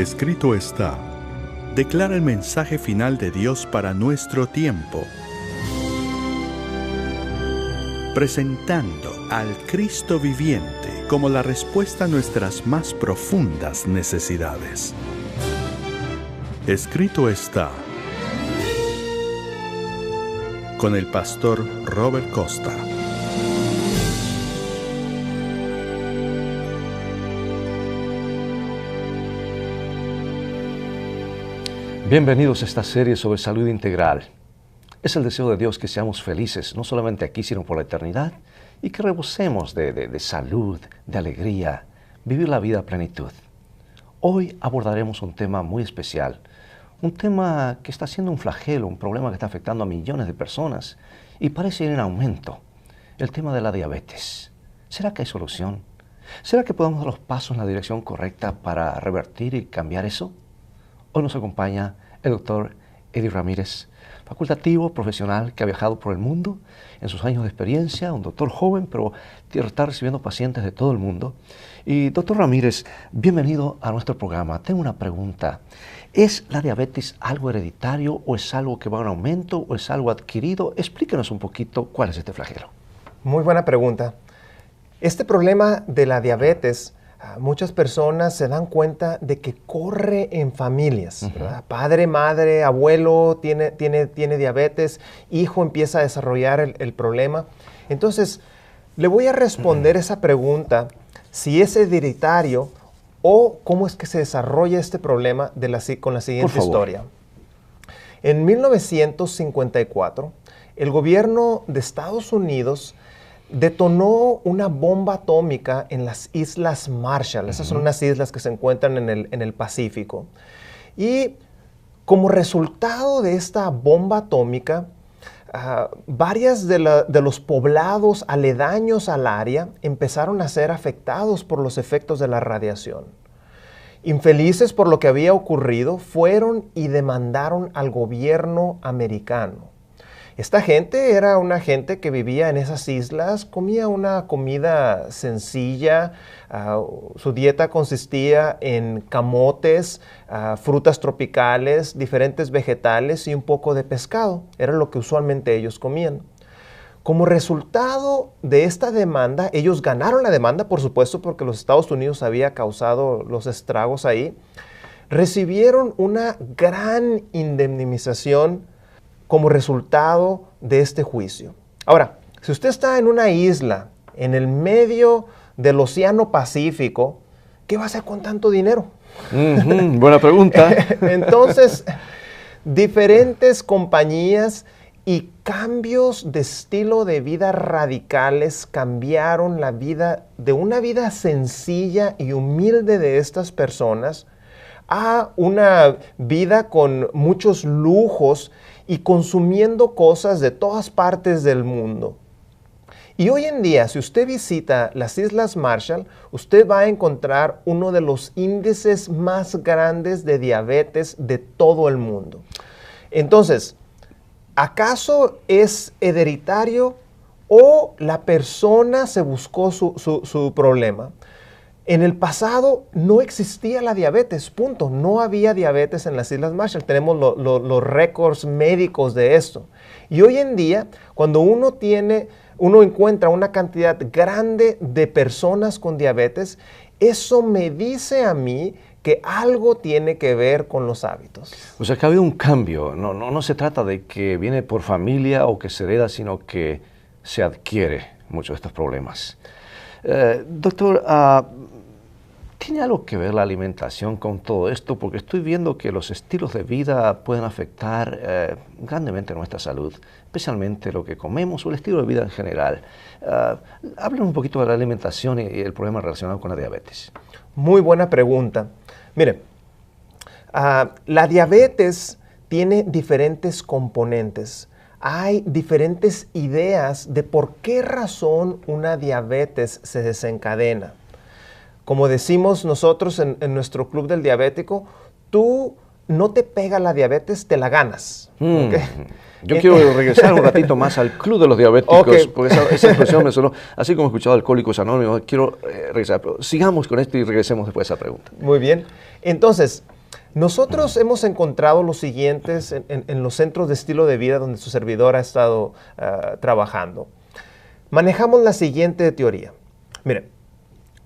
Escrito está. Declara el mensaje final de Dios para nuestro tiempo. Presentando al Cristo viviente como la respuesta a nuestras más profundas necesidades. Escrito está. Con el pastor Robert Costa. Bienvenidos a esta serie sobre salud integral. Es el deseo de Dios que seamos felices, no solamente aquí, sino por la eternidad, y que rebosemos de salud, de alegría, vivir la vida a plenitud. Hoy abordaremos un tema muy especial, un tema que está siendo un flagelo, un problema que está afectando a millones de personas y parece ir en aumento, el tema de la diabetes. ¿Será que hay solución? ¿Será que podemos dar los pasos en la dirección correcta para revertir y cambiar eso? Hoy nos acompaña el doctor Eddie Ramírez, facultativo, profesional que ha viajado por el mundo en sus años de experiencia, un doctor joven, pero está recibiendo pacientes de todo el mundo. Y doctor Ramírez, bienvenido a nuestro programa. Tengo una pregunta. ¿Es la diabetes algo hereditario o es algo que va en aumento o es algo adquirido? Explíquenos un poquito cuál es este flagelo. Muy buena pregunta. Este problema de la diabetes, muchas personas se dan cuenta de que corre en familias, ¿verdad? Padre, madre, abuelo tiene diabetes, hijo empieza a desarrollar el problema. Entonces, le voy a responder esa pregunta, si es hereditario o cómo es que se desarrolla este problema con la siguiente historia. En 1954, el gobierno de Estados Unidos detonó una bomba atómica en las Islas Marshall. Esas son unas islas que se encuentran en el Pacífico. Y como resultado de esta bomba atómica, varios de los poblados aledaños al área empezaron a ser afectados por los efectos de la radiación. Infelices por lo que había ocurrido, fueron y demandaron al gobierno americano. Esta gente era una gente que vivía en esas islas, comía una comida sencilla, su dieta consistía en camotes, frutas tropicales, diferentes vegetales y un poco de pescado. Era lo que usualmente ellos comían. Como resultado de esta demanda, ellos ganaron la demanda, por supuesto, porque los Estados Unidos había causado los estragos ahí. Recibieron una gran indemnización como resultado de este juicio. Ahora, si usted está en una isla, en el medio del Océano Pacífico, ¿qué va a hacer con tanto dinero? Buena pregunta. Entonces, diferentes compañías y cambios de estilo de vida radicales cambiaron la vida de una vida sencilla y humilde de estas personas a una vida con muchos lujos y consumiendo cosas de todas partes del mundo. Y hoy en día, si usted visita las Islas Marshall, usted va a encontrar uno de los índices más grandes de diabetes de todo el mundo. Entonces, ¿acaso es hereditario o la persona se buscó su problema? En el pasado no existía la diabetes, punto. No había diabetes en las Islas Marshall. Tenemos los récords médicos de esto. Y hoy en día, cuando uno encuentra una cantidad grande de personas con diabetes, eso me dice a mí que algo tiene que ver con los hábitos. O sea, que ha habido un cambio. No se trata de que viene por familia o que se hereda, sino que se adquiere muchos de estos problemas. Doctor, ¿tiene algo que ver la alimentación con todo esto? Porque estoy viendo que los estilos de vida pueden afectar grandemente nuestra salud, especialmente lo que comemos o el estilo de vida en general. Háblenos un poquito de la alimentación y el problema relacionado con la diabetes. Muy buena pregunta. Mire, la diabetes tiene diferentes componentes. Hay diferentes ideas de por qué razón una diabetes se desencadena. Como decimos nosotros en nuestro club del diabético, tú no te pega la diabetes, te la ganas. ¿Okay? Yo quiero regresar un ratito más al club de los diabéticos, porque esa expresión me sonó, así como he escuchado Alcohólicos Anónimos, quiero regresar, pero sigamos con esto y regresemos después de esa pregunta. Muy bien. Entonces, Nosotros hemos encontrado los siguientes en los centros de estilo de vida donde su servidor ha estado trabajando. Manejamos la siguiente teoría. Mire,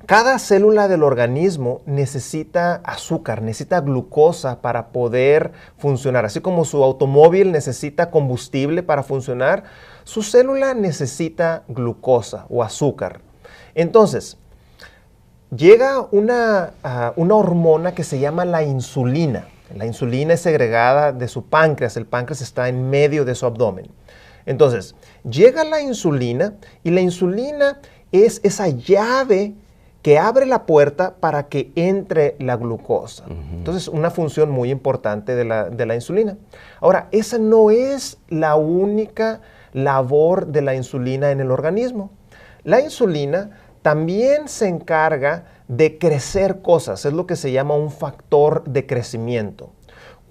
cada célula del organismo necesita azúcar, necesita glucosa para poder funcionar. Así como su automóvil necesita combustible para funcionar, su célula necesita glucosa o azúcar. Entonces, llega una hormona que se llama la insulina. La insulina es segregada de su páncreas. El páncreas está en medio de su abdomen. Entonces, llega la insulina y la insulina es esa llave que abre la puerta para que entre la glucosa. Entonces, una función muy importante de la insulina. Ahora, esa no es la única labor de la insulina en el organismo. La insulina también se encarga de crecer cosas, es lo que se llama un factor de crecimiento.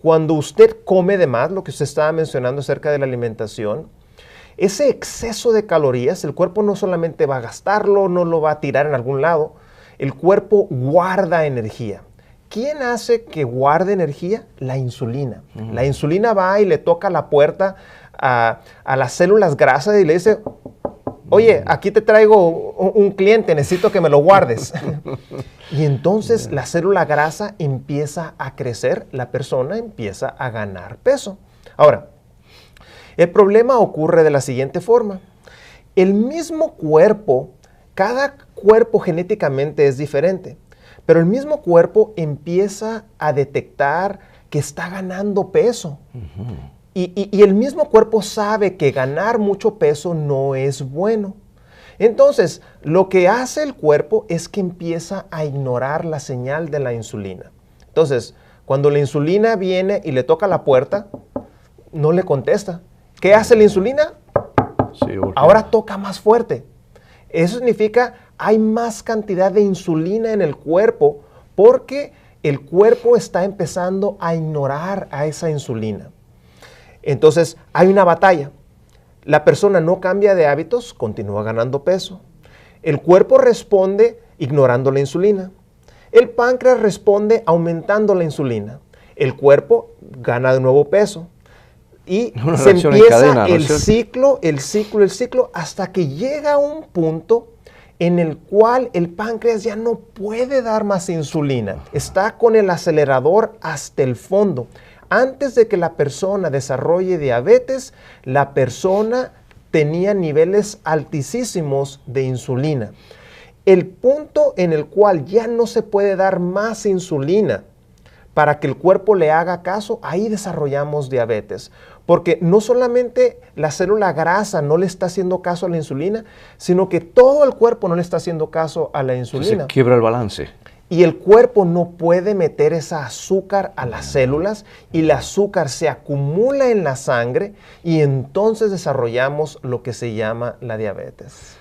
Cuando usted come de más, lo que usted estaba mencionando acerca de la alimentación, ese exceso de calorías, el cuerpo no solamente va a gastarlo, no lo va a tirar en algún lado, el cuerpo guarda energía. ¿Quién hace que guarde energía? La insulina. La insulina va y le toca la puerta a las células grasas y le dice, oye, aquí te traigo un cliente, necesito que me lo guardes. Y entonces la célula grasa empieza a crecer, la persona empieza a ganar peso. Ahora, el problema ocurre de la siguiente forma. El mismo cuerpo, cada cuerpo genéticamente es diferente, pero el mismo cuerpo empieza a detectar que está ganando peso. Y el mismo cuerpo sabe que ganar mucho peso no es bueno. Entonces, lo que hace el cuerpo es que empieza a ignorar la señal de la insulina. Entonces, cuando la insulina viene y le toca la puerta, no le contesta. ¿Qué hace la insulina? Sí, okay. Ahora toca más fuerte. Eso significa hay más cantidad de insulina en el cuerpo porque el cuerpo está empezando a ignorar a esa insulina. Entonces, hay una batalla. La persona no cambia de hábitos, continúa ganando peso. El cuerpo responde ignorando la insulina. El páncreas responde aumentando la insulina. El cuerpo gana de nuevo peso. Y se empieza el ciclo, hasta que llega un punto en el cual el páncreas ya no puede dar más insulina. Está con el acelerador hasta el fondo. Antes de que la persona desarrolle diabetes, la persona tenía niveles altísimos de insulina. El punto en el cual ya no se puede dar más insulina para que el cuerpo le haga caso, ahí desarrollamos diabetes. Porque no solamente la célula grasa no le está haciendo caso a la insulina, sino que todo el cuerpo no le está haciendo caso a la insulina. Se quiebra el balance. Y el cuerpo no puede meter esa azúcar a las células y el azúcar se acumula en la sangre y entonces desarrollamos lo que se llama la diabetes.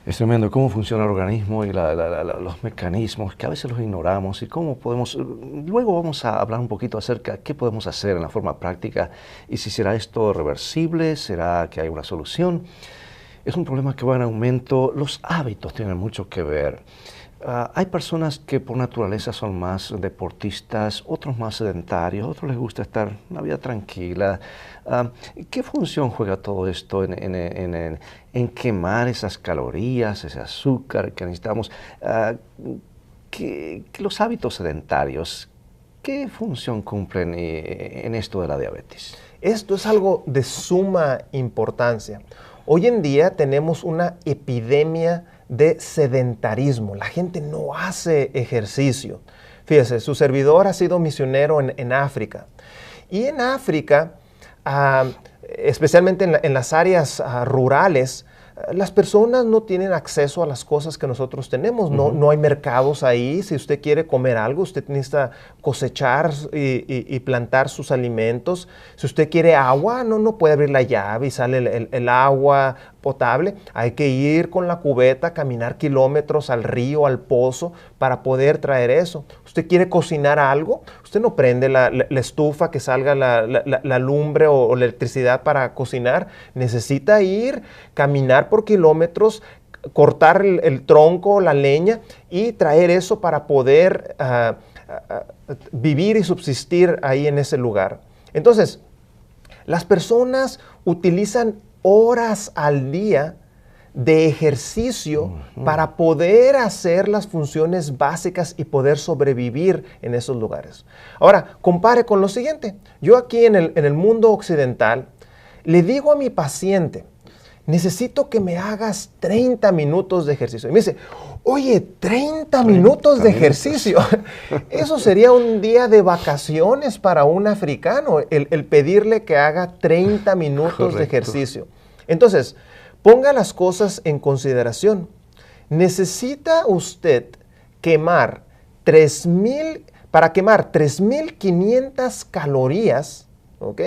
Es tremendo cómo funciona el organismo y los mecanismos que a veces los ignoramos y cómo podemos... Luego vamos a hablar un poquito acerca de qué podemos hacer en la forma práctica y si será esto reversible, será que hay una solución. Es un problema que va en aumento. Los hábitos tienen mucho que ver. Hay personas que por naturaleza son más deportistas, otros más sedentarios, otros les gusta estar en una vida tranquila. ¿Qué función juega todo esto en quemar esas calorías, ese azúcar que necesitamos? Que los hábitos sedentarios, ¿qué función cumplen en esto de la diabetes? Esto es algo de suma importancia. Hoy en día tenemos una epidemia de sedentarismo. La gente no hace ejercicio. Fíjese, su servidor ha sido misionero en África. Y en África, especialmente en las áreas rurales, las personas no tienen acceso a las cosas que nosotros tenemos. No hay mercados ahí. Si usted quiere comer algo, usted necesita cosechar y plantar sus alimentos. Si usted quiere agua, no puede abrir la llave y sale el agua potable. Hay que ir con la cubeta, caminar kilómetros al río, al pozo, para poder traer eso. Usted quiere cocinar algo, usted no prende la estufa que salga la lumbre o la electricidad para cocinar. Necesita ir, caminar por kilómetros, cortar el tronco, la leña y traer eso para poder vivir y subsistir ahí en ese lugar. Entonces, las personas utilizan horas al día de ejercicio para poder hacer las funciones básicas y poder sobrevivir en esos lugares. Ahora, compare con lo siguiente. Yo aquí en el mundo occidental le digo a mi paciente, necesito que me hagas 30 minutos de ejercicio. Y me dice, oye, 30 minutos de ejercicio. Eso sería un día de vacaciones para un africano, el pedirle que haga 30 minutos de ejercicio. Entonces, ponga las cosas en consideración. Necesita usted quemar 3.500 calorías, ¿ok?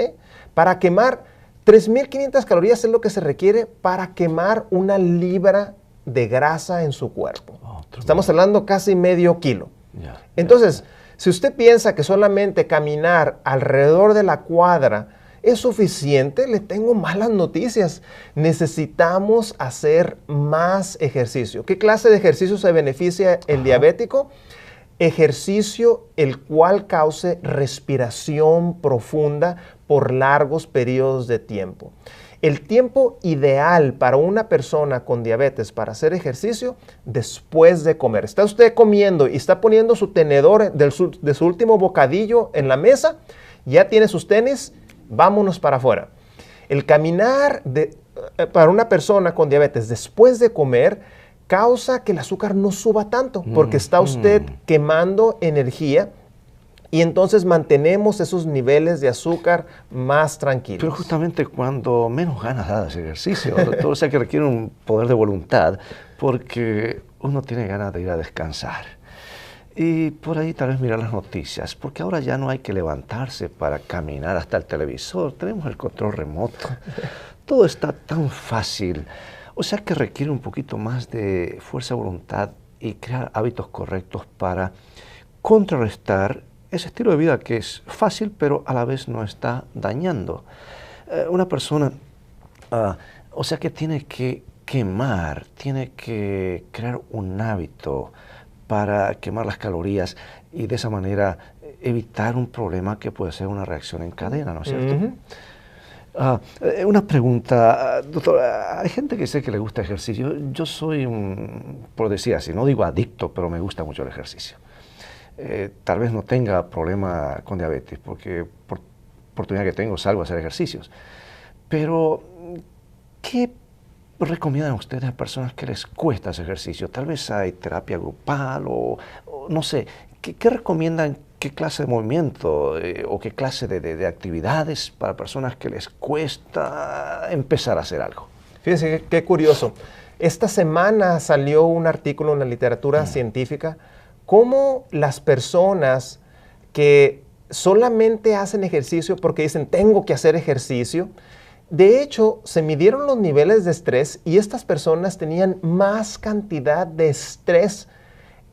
Para quemar 3.500 calorías es lo que se requiere para quemar 1 libra de grasa en su cuerpo. Estamos hablando casi medio kilo. Entonces, si usted piensa que solamente caminar alrededor de la cuadra es suficiente, le tengo malas noticias. Necesitamos hacer más ejercicio. ¿Qué clase de ejercicio se beneficia el diabético? Ejercicio el cual cause respiración profunda por largos periodos de tiempo. El tiempo ideal para una persona con diabetes para hacer ejercicio después de comer. Está usted comiendo y está poniendo su tenedor de su último bocadillo en la mesa, ya tiene sus tenis, vámonos para afuera. El caminar para una persona con diabetes después de comer causa que el azúcar no suba tanto, porque está usted quemando energía y entonces mantenemos esos niveles de azúcar más tranquilos. Pero justamente cuando menos ganas da ese ejercicio, todo sea que requiere un poder de voluntad, porque uno tiene ganas de ir a descansar. Y por ahí tal vez mirar las noticias, porque ahora ya no hay que levantarse para caminar hasta el televisor, tenemos el control remoto, todo está tan fácil. O sea que requiere un poquito más de fuerza de voluntad y crear hábitos correctos para contrarrestar ese estilo de vida que es fácil, pero a la vez no está dañando. Una persona, o sea que tiene que quemar, tiene que crear un hábito para quemar las calorías y de esa manera evitar un problema que puede ser una reacción en cadena, ¿no es cierto? Una pregunta, doctor, hay gente que sé que le gusta ejercicio. Yo soy, por decir así, no digo adicto, pero me gusta mucho el ejercicio. Tal vez no tenga problema con diabetes, porque por oportunidad que tengo salgo a hacer ejercicios. Pero, ¿qué recomiendan ustedes a personas que les cuesta ese ejercicio? Tal vez hay terapia grupal o no sé. ¿Qué recomiendan? ¿Qué clase de movimiento o qué clase de actividades para personas que les cuesta empezar a hacer algo? Fíjense qué curioso. Esta semana salió un artículo en la literatura científica cómo las personas que solamente hacen ejercicio porque dicen tengo que hacer ejercicio, de hecho se midieron los niveles de estrés y estas personas tenían más cantidad de estrés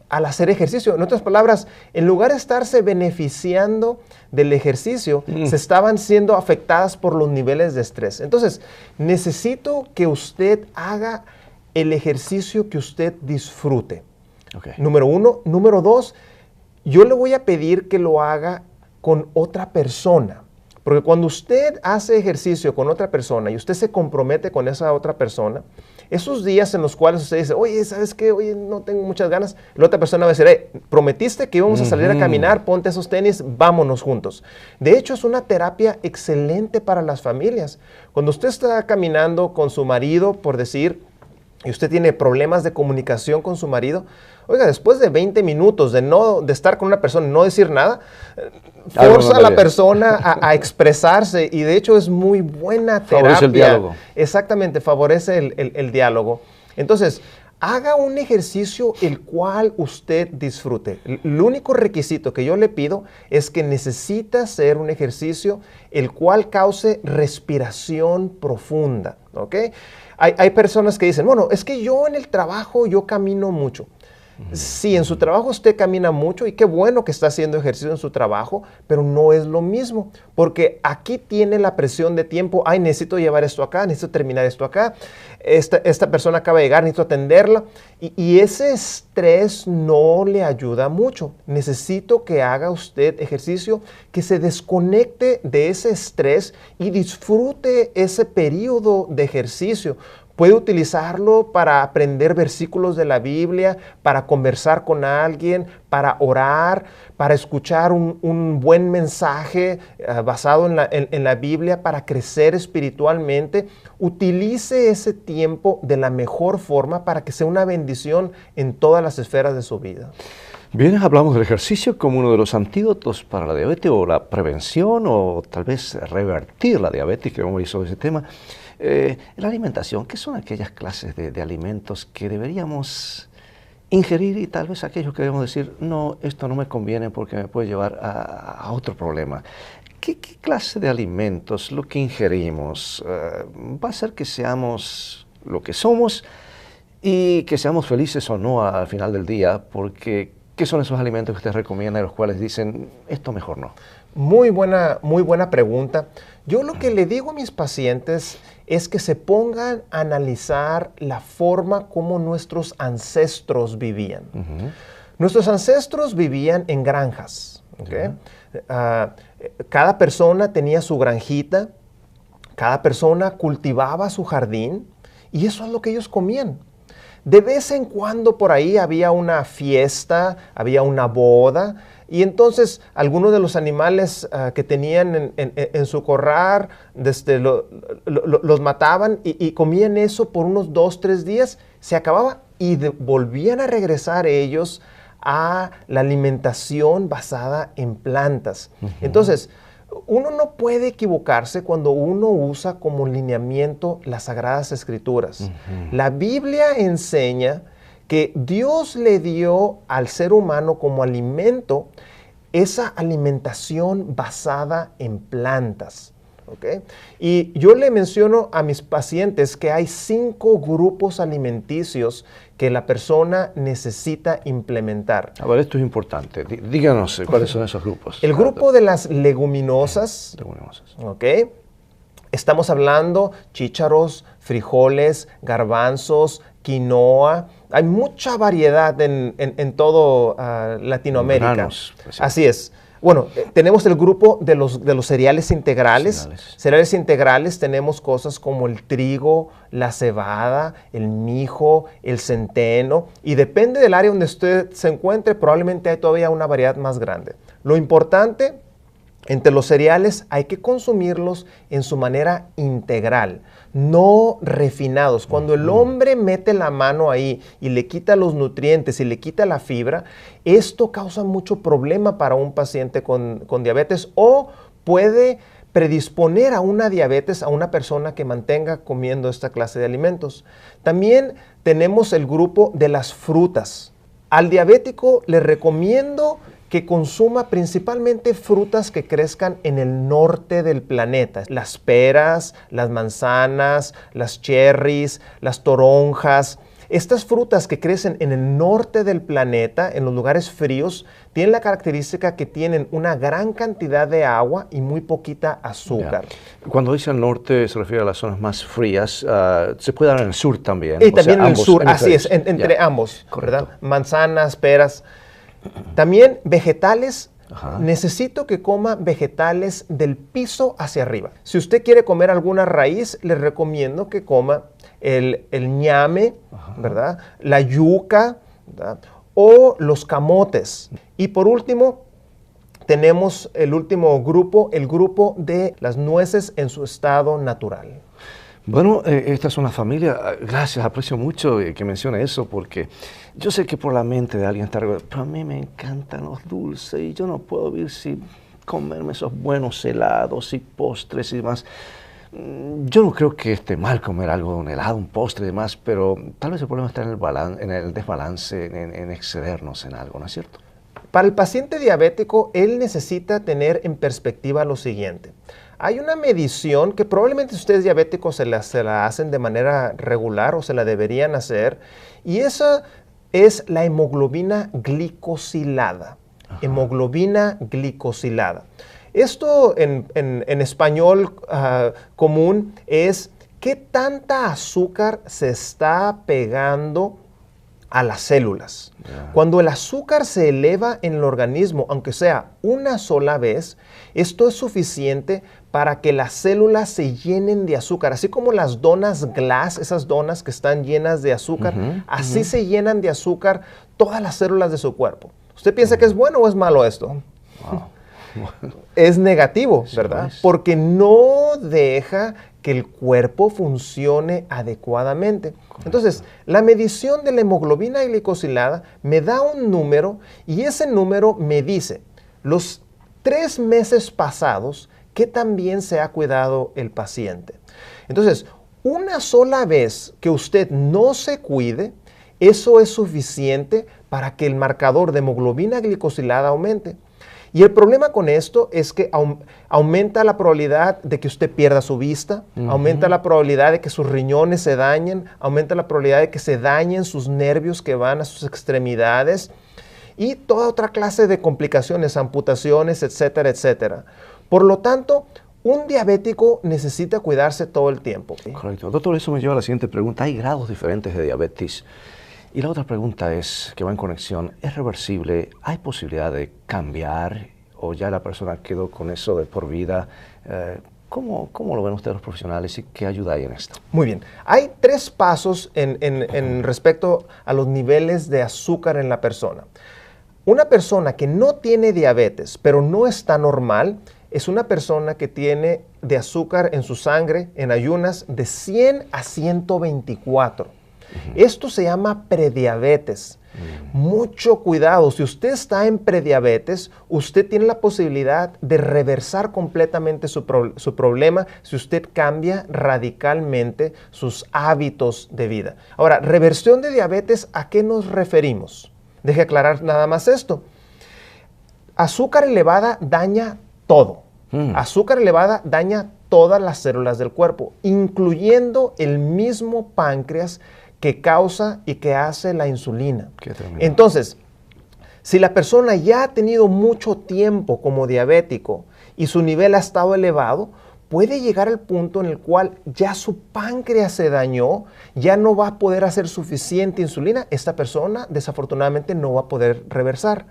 al hacer ejercicio. En otras palabras, en lugar de estarse beneficiando del ejercicio, se estaban siendo afectadas por los niveles de estrés. Entonces, necesito que usted haga el ejercicio que usted disfrute. Okay. Número 1. Número 2, yo le voy a pedir que lo haga con otra persona. Porque cuando usted hace ejercicio con otra persona y usted se compromete con esa otra persona, esos días en los cuales usted dice, oye, ¿sabes qué? Oye, no tengo muchas ganas. La otra persona va a decir, prometiste que íbamos a salir a caminar, ponte esos tenis, vámonos juntos. De hecho, es una terapia excelente para las familias. Cuando usted está caminando con su marido, por decir, y usted tiene problemas de comunicación con su marido, oiga, después de 20 minutos de estar con una persona y no decir nada, forza a la persona a expresarse y de hecho es muy buena terapia. Favorece el diálogo. Exactamente, favorece el diálogo. Entonces, haga un ejercicio el cual usted disfrute. El único requisito que yo le pido es que necesita hacer un ejercicio el cual cause respiración profunda, ¿ok? Hay personas que dicen, bueno, es que yo en el trabajo yo camino mucho. Sí, en su trabajo usted camina mucho y qué bueno que está haciendo ejercicio en su trabajo, pero no es lo mismo, porque aquí tiene la presión de tiempo. Ay, necesito llevar esto acá, necesito terminar esto acá. Esta persona acaba de llegar, necesito atenderla. Y ese estrés no le ayuda mucho. Necesito que haga usted ejercicio, que se desconecte de ese estrés y disfrute ese periodo de ejercicio. Puede utilizarlo para aprender versículos de la Biblia, para conversar con alguien, para orar, para escuchar un buen mensaje basado en la Biblia, para crecer espiritualmente. Utilice ese tiempo de la mejor forma para que sea una bendición en todas las esferas de su vida. Bien, hablamos del ejercicio como uno de los antídotos para la diabetes o la prevención o tal vez revertir la diabetes, que vamos a ir sobre ese tema. La alimentación, ¿qué son aquellas clases de alimentos que deberíamos ingerir y tal vez aquellos que debemos decir, no, esto no me conviene porque me puede llevar a otro problema? ¿Qué clase de alimentos, lo que ingerimos, va a hacer que seamos lo que somos y que seamos felices o no al final del día? Porque, ¿qué son esos alimentos que usted recomienda y los cuales dicen, esto mejor no? Muy buena pregunta. Yo lo que le digo a mis pacientes es que se pongan a analizar la forma como nuestros ancestros vivían. Nuestros ancestros vivían en granjas. ¿Okay? Cada persona tenía su granjita, cada persona cultivaba su jardín y eso es lo que ellos comían. De vez en cuando por ahí había una fiesta, había una boda, y entonces algunos de los animales que tenían en su corral los mataban y comían eso por unos 2-3 días, se acababa y volvían a regresar ellos a la alimentación basada en plantas. Entonces, uno no puede equivocarse cuando uno usa como lineamiento las Sagradas Escrituras. La Biblia enseña que Dios le dio al ser humano como alimento esa alimentación basada en plantas. ¿Okay? Y yo le menciono a mis pacientes que hay 5 grupos alimenticios que la persona necesita implementar. A ver, esto es importante. Díganos cuáles son esos grupos. El grupo de las leguminosas. ¿Okay? Estamos hablando chícharos, frijoles, garbanzos, quinoa. Hay mucha variedad en todo Latinoamérica. Granos, así es. Bueno, tenemos el grupo de los cereales integrales. Cereales integrales tenemos cosas como el trigo, la cebada, el mijo, el centeno. Y depende del área donde usted se encuentre, probablemente hay todavía una variedad más grande. Lo importante, entre los cereales hay que consumirlos en su manera integral, no refinados. Cuando el hombre mete la mano ahí y le quita los nutrientes y le quita la fibra, esto causa mucho problema para un paciente con diabetes o puede predisponer a una diabetes a una persona que mantenga comiendo esta clase de alimentos. También tenemos el grupo de las frutas. Al diabético le recomiendo que consuma principalmente frutas que crezcan en el norte del planeta. Las peras, las manzanas, las cherries, las toronjas. Estas frutas que crecen en el norte del planeta, en los lugares fríos, tienen la característica que tienen una gran cantidad de agua y muy poquita azúcar. Cuando dice al norte se refiere a las zonas más frías, se puede dar en el sur también. Y también en el sur, así es, entre ambos, ¿verdad? Manzanas, peras. También vegetales, necesito que coma vegetales del piso hacia arriba. Si usted quiere comer alguna raíz, le recomiendo que coma el ñame, ¿verdad? La yuca, ¿verdad? O los camotes. Y por último, tenemos el último grupo, el grupo de las nueces en su estado natural. Bueno, esta es una familia, gracias, aprecio mucho que mencione eso porque yo sé que por la mente de alguien está regular, pero a mí me encantan los dulces y yo no puedo vivir sin comerme esos buenos helados y postres y demás. Yo no creo que esté mal comer algo, un helado, un postre y demás, pero tal vez el problema está en el desbalance, en excedernos en algo, ¿no es cierto? Para el paciente diabético, él necesita tener en perspectiva lo siguiente. Hay una medición que probablemente ustedes diabéticos se la hacen de manera regular o se la deberían hacer, y esa es la hemoglobina glicosilada. Hemoglobina glicosilada. Esto en español común es qué tanta azúcar se está pegando a las células. Cuando el azúcar se eleva en el organismo, aunque sea una sola vez, esto es suficiente para que las células se llenen de azúcar. Así como las donas Glass, esas donas que están llenas de azúcar, así se llenan de azúcar todas las células de su cuerpo. ¿Usted piensa que es bueno o es malo esto? Wow. Es negativo, ¿verdad? Sí, Porque no deja que el cuerpo funcione adecuadamente. Correcto. Entonces, la medición de la hemoglobina glicosilada me da un número y ese número me dice los 3 meses pasados que también se ha cuidado el paciente. Entonces, una sola vez que usted no se cuide, eso es suficiente para que el marcador de hemoglobina glicosilada aumente. Y el problema con esto es que aumenta la probabilidad de que usted pierda su vista, aumenta la probabilidad de que sus riñones se dañen, aumenta la probabilidad de que se dañen sus nervios que van a sus extremidades y toda otra clase de complicaciones, amputaciones, etcétera, etcétera. Por lo tanto, un diabético necesita cuidarse todo el tiempo. ¿Sí? Correcto. Doctor, eso me lleva a la siguiente pregunta. Hay grados diferentes de diabetes. Y la otra pregunta es, que va en conexión, ¿es reversible? ¿Hay posibilidad de cambiar o ya la persona quedó con eso de por vida? ¿Cómo lo ven ustedes los profesionales y qué ayuda hay en esto? Muy bien. Hay 3 pasos en respecto a los niveles de azúcar en la persona. Una persona que no tiene diabetes, pero no está normal, es una persona que tiene de azúcar en su sangre, en ayunas, de 100 a 124. Esto se llama prediabetes. Mucho cuidado. Si usted está en prediabetes, usted tiene la posibilidad de reversar completamente su problema si usted cambia radicalmente sus hábitos de vida. Ahora, reversión de diabetes, ¿a qué nos referimos? Deje aclarar nada más esto. Azúcar elevada daña todo. Azúcar elevada daña todas las células del cuerpo, incluyendo el mismo páncreas que causa y que hace la insulina. Entonces, si la persona ya ha tenido mucho tiempo como diabético y su nivel ha estado elevado, puede llegar al punto en el cual ya su páncreas se dañó, ya no va a poder hacer suficiente insulina. Esta persona desafortunadamente no va a poder reversar.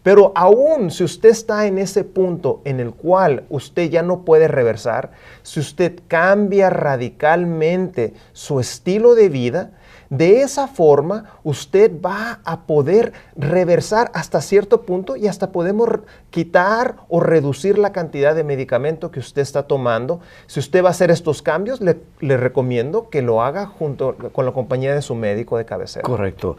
Pero aún si usted está en ese punto en el cual usted ya no puede reversar, si usted cambia radicalmente su estilo de vida, de esa forma usted va a poder reversar hasta cierto punto y hasta podemos quitar o reducir la cantidad de medicamento que usted está tomando. Si usted va a hacer estos cambios, le recomiendo que lo haga junto con la compañía de su médico de cabecera. Correcto.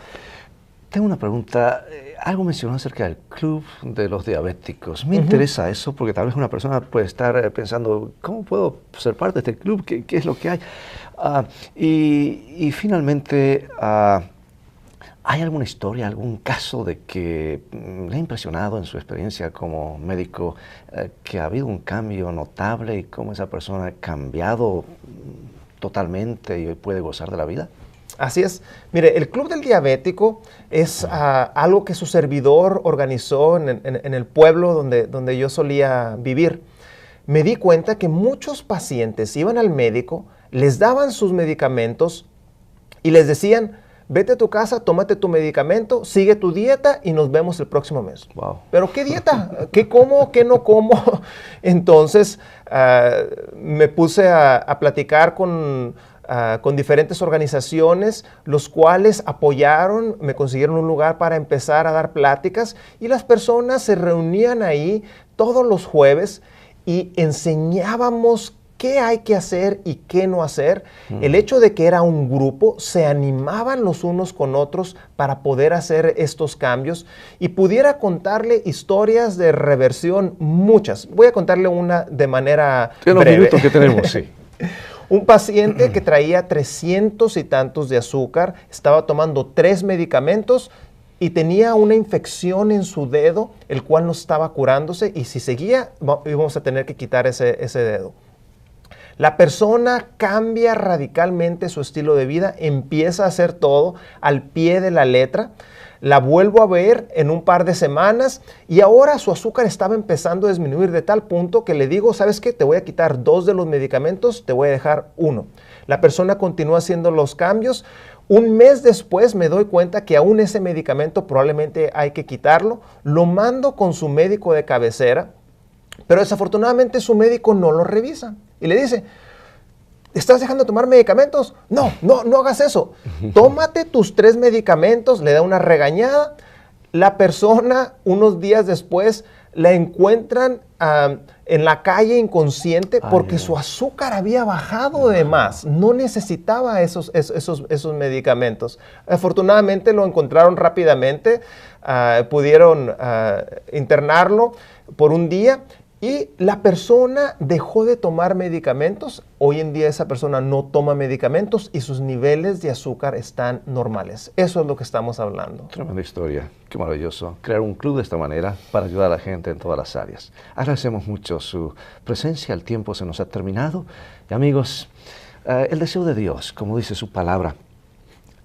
Tengo una pregunta. Algo mencionó acerca del club de los diabéticos. Me interesa eso porque tal vez una persona puede estar pensando, ¿cómo puedo ser parte de este club? ¿Qué es lo que hay? Y finalmente, ¿hay alguna historia, algún caso de que le ha impresionado en su experiencia como médico que ha habido un cambio notable y cómo esa persona ha cambiado totalmente y hoy puede gozar de la vida? Así es. Mire, el Club del Diabético es algo que su servidor organizó en el pueblo donde yo solía vivir. Me di cuenta que muchos pacientes iban al médico, les daban sus medicamentos y les decían, vete a tu casa, tómate tu medicamento, sigue tu dieta y nos vemos el próximo mes. Wow. ¿Pero qué dieta? ¿Qué como? ¿Qué no como? Entonces me puse a platicar con diferentes organizaciones, los cuales apoyaron, me consiguieron un lugar para empezar a dar pláticas y las personas se reunían ahí todos los jueves y enseñábamos qué hay que hacer y qué no hacer. El hecho de que era un grupo, se animaban los unos con otros para poder hacer estos cambios y pudiera contarle historias de reversión, muchas. Voy a contarle una de manera breve. En los minutos que tenemos, sí. Un paciente que traía 300 y tantos de azúcar, estaba tomando 3 medicamentos y tenía una infección en su dedo, el cual no estaba curándose y si seguía íbamos a tener que quitar ese dedo. La persona cambia radicalmente su estilo de vida, empieza a hacer todo al pie de la letra. La vuelvo a ver en un par de semanas y ahora su azúcar estaba empezando a disminuir de tal punto que le digo, ¿sabes qué? Te voy a quitar 2 de los medicamentos, te voy a dejar 1. La persona continúa haciendo los cambios. Un mes después me doy cuenta que aún ese medicamento probablemente hay que quitarlo. Lo mando con su médico de cabecera, pero desafortunadamente su médico no lo revisa y le dice, ¿estás dejando de tomar medicamentos? No hagas eso. Tómate tus 3 medicamentos, le da una regañada. La persona, unos días después, la encuentran en la calle inconsciente porque su azúcar había bajado de más. No necesitaba esos medicamentos. Afortunadamente lo encontraron rápidamente, pudieron internarlo por un día. Y la persona dejó de tomar medicamentos. Hoy en día esa persona no toma medicamentos y sus niveles de azúcar están normales. Eso es lo que estamos hablando. Tremenda historia. Qué maravilloso. Crear un club de esta manera para ayudar a la gente en todas las áreas. Agradecemos mucho su presencia. El tiempo se nos ha terminado. Y amigos, el deseo de Dios, como dice su palabra,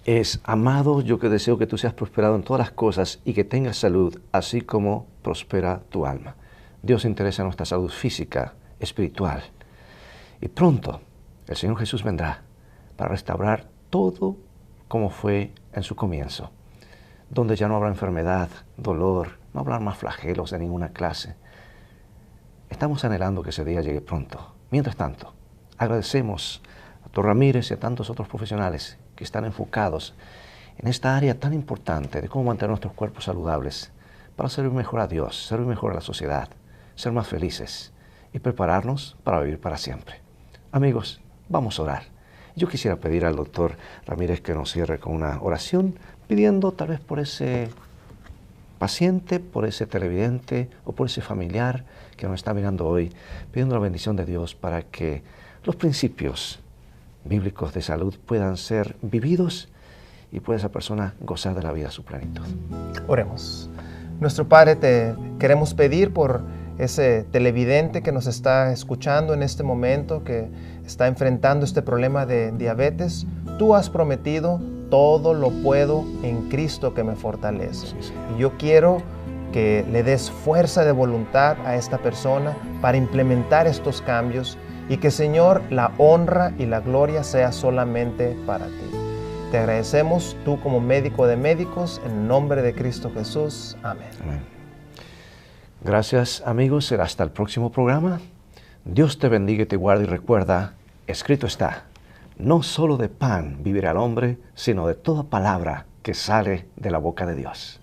es: amado, yo que deseo que tú seas prosperado en todas las cosas y que tengas salud, así como prospera tu alma. Dios se interesa en nuestra salud física, espiritual. Y pronto el Señor Jesús vendrá para restaurar todo como fue en su comienzo, donde ya no habrá enfermedad, dolor, no habrá más flagelos de ninguna clase. Estamos anhelando que ese día llegue pronto. Mientras tanto, agradecemos a Dr. Ramírez y a tantos otros profesionales que están enfocados en esta área tan importante de cómo mantener nuestros cuerpos saludables para servir mejor a Dios, servir mejor a la sociedad, ser más felices y prepararnos para vivir para siempre. Amigos, vamos a orar. Yo quisiera pedir al doctor Ramírez que nos cierre con una oración, pidiendo tal vez por ese paciente, por ese televidente o por ese familiar que nos está mirando hoy, pidiendo la bendición de Dios para que los principios bíblicos de salud puedan ser vividos y pueda esa persona gozar de la vida a su plenitud. Oremos. Nuestro Padre, te queremos pedir por ese televidente que nos está escuchando en este momento, que está enfrentando este problema de diabetes. Tú has prometido, todo lo puedo en Cristo que me fortalece. Sí. Y yo quiero que le des fuerza de voluntad a esta persona para implementar estos cambios y que, Señor, la honra y la gloria sea solamente para ti. Te agradecemos, tú como médico de médicos, en el nombre de Cristo Jesús. Amén. Amén. Gracias, amigos. Será hasta el próximo programa. Dios te bendiga y te guarde, y recuerda, escrito está, no solo de pan vivirá el hombre, sino de toda palabra que sale de la boca de Dios.